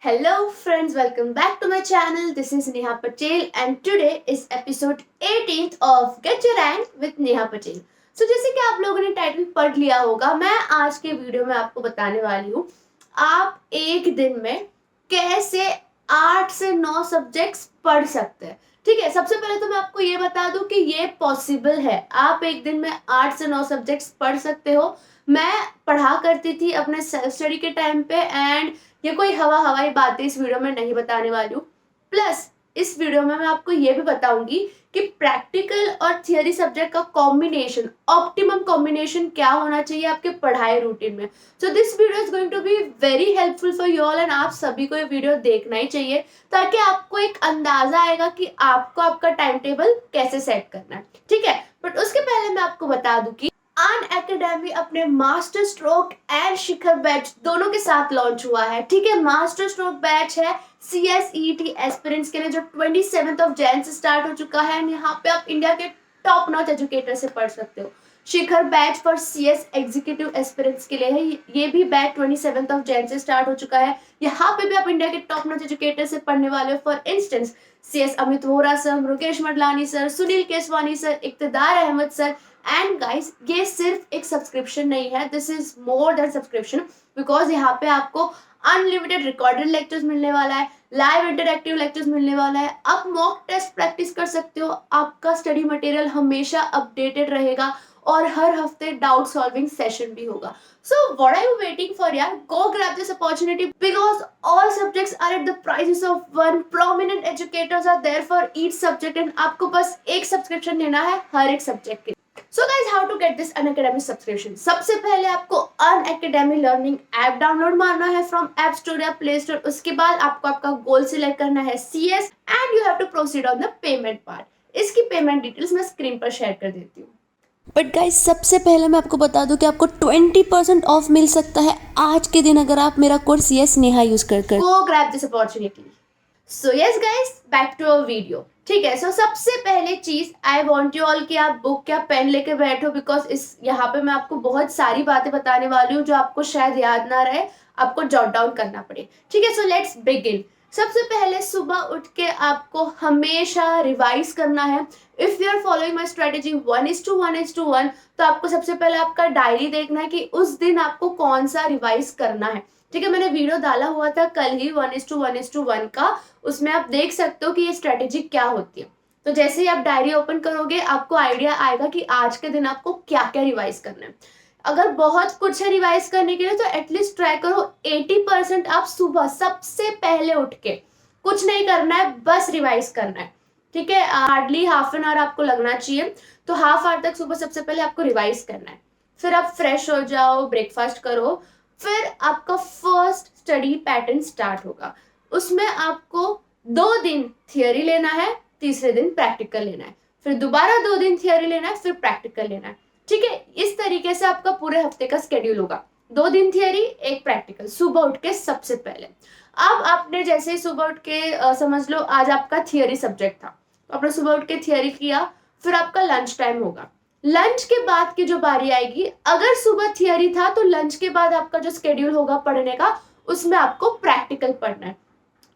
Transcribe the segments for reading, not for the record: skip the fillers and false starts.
Hello friends, welcome back to my channel. This is Neha Patel and today is episode 18th of Get Your Rank with Neha Patel. So जैसे कि आप लोगों ने title पढ़ लिया होगा, मैं आज के वीडियो में आपको बताने वाली हूँ आप एक दिन में कैसे 8 से 9 सब्जेक्ट्स पढ़ सकते हैं। ठीक है, सबसे पहले तो मैं आपको ये बता दूं कि ये पॉसिबल है, आप एक दिन में 8 से 9 सब्जेक्ट्स पढ़ सकते हो। मैं पढ़ा करती थी अपने सेल्फ स्टडी के टाइम पे एंड ये कोई हवाई बातें इस वीडियो में नहीं बताने वाली हूँ। प्लस इस वीडियो में मैं आपको ये भी बताऊंगी कि प्रैक्टिकल और थियरी सब्जेक्ट का कॉम्बिनेशन, ऑप्टिमम कॉम्बिनेशन क्या होना चाहिए आपके पढ़ाई रूटीन में। So this video is going to be very helpful for you all and आप सभी को ये वीडियो देखना ही चाहिए ताकि आपको एक अंदाजा आएगा कि आपको आपका टाइम टेबल कैसे सेट करना है। ठीक है, बट उसके पहले मैं आपको बता दूं कि अनअकैडमी अपने master stroke and Shikhar batch दोनों के साथ लॉन्च हुआ है। ठीक है, मास्टर स्ट्रोक बैच है CSET एस्पिरेंट्स के लिए जो 27 जैन से स्टार्ट हो चुका है। यहाँ पे आप इंडिया के टॉप नॉच एजुकेटर से पढ़ सकते हो। Shikhar batch for CS executive aspirants के लिए है, ये भी बैच 27 जैन से स्टार्ट हो चुका है। यहाँ पे भी आप इंडिया के टॉप नॉच एजुकेटर से पढ़ने वाले हो। For instance CS Amit Vora sir, Mukesh Madlani sir, Sunil Keswani sir, Iqtedar Ahmed sir. And guys, ये सिर्फ एक सब्सक्रिप्शन नहीं है, this is more than subscription because यहाँ पे आपको अनलिमिटेड रिकॉर्डेड लेक्चर्स मिलने वाला है, लाइव इंटरैक्टिव लेक्चर्स मिलने वाला है, आप मॉक टेस्ट प्रैक्टिस कर सकते हो, आपका स्टडी मटेरियल हमेशा अपडेटेड रहेगा और हर हफ्ते डाउट सॉल्विंग सेशन भी होगा। So what are you waiting for यार? Go grab this opportunity because all subjects are at the prices of one. Prominent educators are there for each subject and आपको बस एक subscription लेना है हर एक subject के। So guys, how to get this Unacademy subscription? सबसे पहले आपको Unacademy लर्निंग ऐप डाउनलोड मारना है फ्रॉम ऐप स्टोर या प्ले स्टोर। उसके बाद आपको आपका गोल सिलेक्ट करना है CS and you have to proceed on the payment part. इसकी पेमेंट डिटेल्स मैं स्क्रीन पर शेयर कर देती हूँ। बट गाइस, सबसे पहले मैं आपको बता दूं कि आपको 20% ऑफ मिल सकता है आज के दिन अगर आप मेरा कोड CS नेहा यूज कर Go grab this opportunity. So yes guys, back to our video. ठीक है, सो सबसे पहले चीज आई वॉन्ट यू ऑल कि आप बुक या पेन लेके बैठो बिकॉज इस यहाँ पे मैं आपको बहुत सारी बातें बताने वाली हूँ जो आपको शायद याद ना रहे, आपको जॉट डाउन करना पड़े। ठीक है, सो लेट्स बिगिन। सबसे पहले सुबह उठ के आपको हमेशा रिवाइज करना है। If you are following my strategy 1:1:1, तो आपको सबसे पहले आपका डायरी देखना है कि उस दिन आपको कौन सा रिवाइज करना है। ठीक है, मैंने वीडियो डाला हुआ था कल ही 1:1:1 का, उसमें आप देख सकते हो कि ये स्ट्रेटेजी क्या होती है। तो जैसे ही आप डायरी ओपन करोगे आपको आइडिया आएगा कि आज के दिन आपको क्या क्या रिवाइज करना है। अगर बहुत कुछ है रिवाइज करने के लिए तो एटलीस्ट ट्राई करो 80% आप सुबह सबसे पहले उठ के, कुछ नहीं करना है, बस रिवाइज करना है। ठीक है, हार्डली हाफ एन आवर आपको लगना चाहिए, तो हाफ आवर तक सुबह सबसे पहले आपको रिवाइज करना है। फिर आप फ्रेश हो जाओ, ब्रेकफास्ट करो, फिर आपका फर्स्ट स्टडी पैटर्न स्टार्ट होगा। उसमें आपको 2 दिन थियोरी लेना है, तीसरे दिन प्रैक्टिकल लेना है, फिर दोबारा 2 दिन थियोरी लेना है, फिर प्रैक्टिकल लेना है। ठीक है, इस तरीके से आपका पूरे हफ्ते का स्केड्यूल होगा, 2 दिन थियोरी, 1 प्रैक्टिकल, सुबह उठ के सबसे पहले। अब आपने जैसे ही सुबह उठ के समझ लो आज आपका थियोरी सब्जेक्ट था, तो आपने सुबह उठ के थियोरी किया, फिर आपका लंच टाइम होगा। लंच के बाद की जो बारी आएगी, अगर सुबह थियोरी था तो लंच के बाद आपका जो स्केड्यूल होगा पढ़ने का, उसमें आपको प्रैक्टिकल पढ़ना है।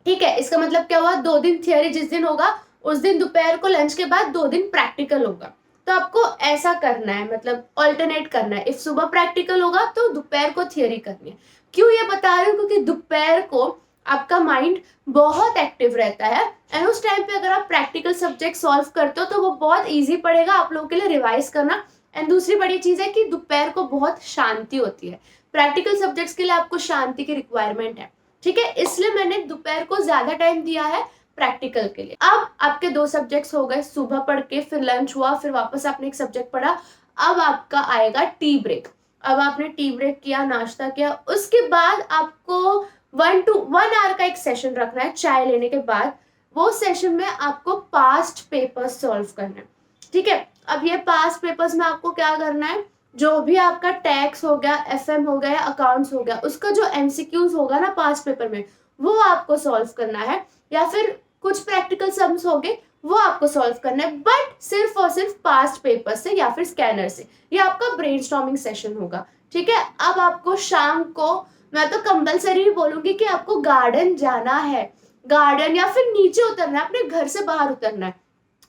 ठीक है, इसका मतलब क्या हुआ, 2 दिन थियोरी जिस दिन होगा उस दिन दोपहर को लंच के बाद 2 दिन प्रैक्टिकल होगा। तो आपको ऐसा करना है, मतलब ऑल्टरनेट करना है। इफ सुबह प्रैक्टिकल होगा तो दोपहर को थियोरी करनी है। क्यों ये बता रही हूँ, क्योंकि दोपहर को आपका माइंड बहुत एक्टिव रहता है एंड उस टाइम पे अगर आप प्रैक्टिकल सब्जेक्ट सॉल्व करते हो तो वो बहुत इजी पड़ेगा आप लोगों के लिए रिवाइज करना। एंड दूसरी बड़ी चीज है कि दोपहर को बहुत शांति होती है, प्रैक्टिकल सब्जेक्ट्स के लिए आपको शांति की रिक्वायरमेंट है। ठीक है, इसलिए मैंने दोपहर को ज्यादा टाइम दिया है प्रैक्टिकल के लिए। अब आपके 2 सब्जेक्ट्स हो गए, सुबह पढ़ के फिर लंच हुआ, फिर वापस आपने एक सब्जेक्ट पढ़ा। अब आपका आएगा टी ब्रेक। अब आपने टी ब्रेक किया, नाश्ता किया, उसके बाद आपको 1 आवर का एक सेशन रखना है चाय लेने के बाद। वो सेशन में आपको पास्ट पेपर्स सॉल्व करना है। ठीक है, अब ये पास्ट पेपर्स में आपको क्या करना है, जो भी आपका टैक्स हो गया, FM हो गया या अकाउंट्स हो गया, उसका जो MCQs होगा ना पास्ट पेपर में, वो आपको सॉल्व करना है, या फिर कुछ प्रैक्टिकल सम्स हो गए वो आपको सॉल्व करना है, बट सिर्फ और सिर्फ पास्ट पेपर से या फिर स्कैनर से। ये आपका ब्रेनस्टॉर्मिंग सेशन होगा। ठीक है, अब आपको शाम को मैं तो कंपलसरी बोलूंगी कि आपको गार्डन जाना है, गार्डन या फिर नीचे उतरना है, अपने घर से बाहर उतरना है।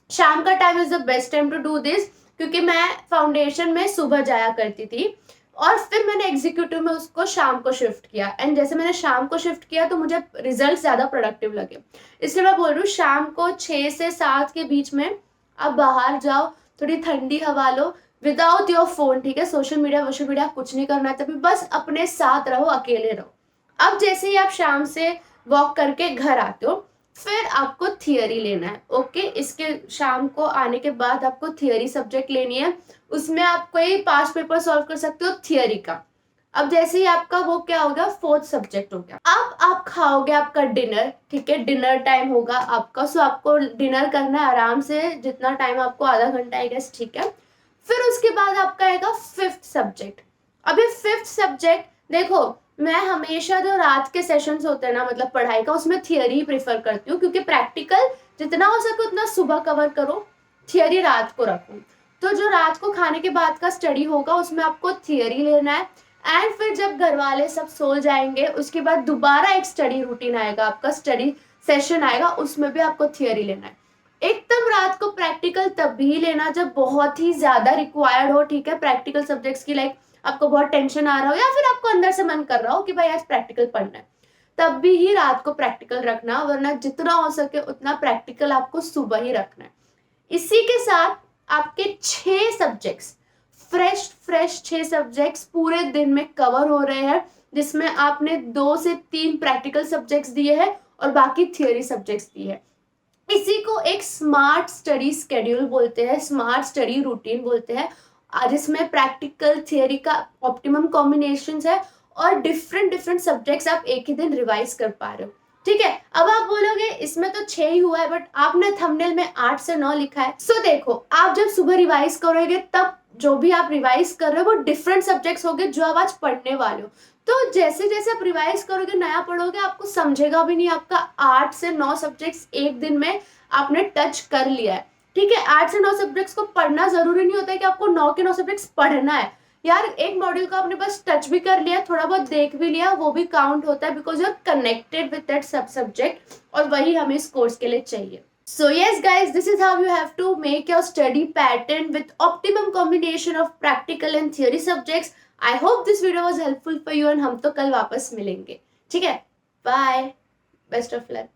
शाम का time is the best time to do this, क्योंकि मैं फाउंडेशन में सुबह जाया करती थी और फिर मैंने एग्जीक्यूटिव में उसको शाम को शिफ्ट किया, एंड जैसे मैंने शाम को शिफ्ट किया तो मुझे रिजल्ट ज़्यादा प्रोडक्टिव लगे। इसलिए मैं बोल रही हूँ शाम को 6 से 7 के बीच में आप बाहर जाओ, थोड़ी ठंडी हवा लो विदाउट योर फोन, ठीक है। सोशल मीडिया कुछ नहीं करना है, तभी बस अपने साथ रहो, अकेले रहो। अब जैसे ही आप शाम से वॉक करके घर आते हो, फिर आपको थियरी लेना है, ओके। इसके शाम को आने के बाद आपको थियरी सब्जेक्ट लेनी है, उसमें आप कोई 5 पेपर सॉल्व कर सकते हो थियरी का। अब जैसे ही आपका वो क्या हो गया, 4th सब्जेक्ट हो गया। अब आप खाओगे आपका डिनर, ठीक है, डिनर टाइम होगा आपका। सो आपको डिनर करना है आराम से, जितना टाइम आपको, आधा घंटा आई गेस, ठीक है। फिर उसके बाद आपका आएगा 5th सब्जेक्ट। अब ये 5th सब्जेक्ट देखो, मैं हमेशा जो रात के सेशंस होते हैं ना, मतलब पढ़ाई का, उसमें थियरी प्रेफर करती हूँ, क्योंकि प्रैक्टिकल जितना हो सके उतना सुबह कवर करो, थियरी रात को रखो। तो जो रात को खाने के बाद का स्टडी होगा उसमें आपको थियरी लेना है, एंड फिर जब घर वाले सब सो जाएंगे उसके बाद दोबारा एक स्टडी रूटीन आएगा, आपका स्टडी सेशन आएगा, उसमें भी आपको थियरी लेना है। एकदम रात को प्रैक्टिकल तभी लेना जब बहुत ही ज्यादा रिक्वायर्ड हो, ठीक है, प्रैक्टिकल सब्जेक्ट्स की, लाइक आपको बहुत टेंशन आ रहा हो या फिर आपको अंदर से मन कर रहा हो कि भाई आज प्रैक्टिकल पढ़ना है, तब भी ही रात को प्रैक्टिकल रखना, वरना जितना हो सके उतना प्रैक्टिकल आपको सुबह ही रखना है। इसी के साथ आपके 6 सब्जेक्ट्स, फ्रेश 6 सब्जेक्ट्स पूरे दिन में कवर हो रहे हैं, जिसमें आपने 2 से 3 प्रैक्टिकल सब्जेक्ट्स दिए हैं और बाकी थियोरी सब्जेक्ट्स दिए हैं। इसी को एक स्मार्ट स्टडी स्केड्यूल बोलते हैं, स्मार्ट स्टडी रूटीन बोलते हैं, जिसमें प्रैक्टिकल थियरी का ऑप्टिमम कॉम्बिनेशन है और डिफरेंट सब्जेक्ट्स आप एक ही दिन रिवाइज कर पा रहे हो, ठीक है। अब आप बोलोगे इसमें तो 6 ही हुआ है, बट आपने थंबनेल में 8 से 9 लिखा है। सो देखो, आप जब सुबह रिवाइज करोगे तब जो भी आप रिवाइज कर रहे हो वो डिफरेंट सब्जेक्ट्स होंगे जो आप आज पढ़ने वाले हो। तो जैसे जैसे आप रिवाइज करोगे, नया पढ़ोगे, आपको समझेगा भी नहीं, आपका 8 से 9 सब्जेक्ट्स एक दिन में आपने टच कर लिया है, ठीक है। 8 से 9 सब्जेक्ट्स को पढ़ना जरूरी नहीं होता है कि आपको 9 के 9 सब्जेक्ट्स पढ़ना है यार। एक मॉड्यूल को आपने बस टच भी कर लिया, थोड़ा बहुत देख भी लिया, वो भी काउंट होता है, because you are connected with that सब सब्जेक्ट, और वही हमें इस कोर्स के लिए चाहिए। So yes guys, this is how you have to make your study pattern with optimum combination of practical and theory subjects. I hope this video was helpful for you, and हम तो कल वापस मिलेंगे, ठीक है। Bye, best of luck.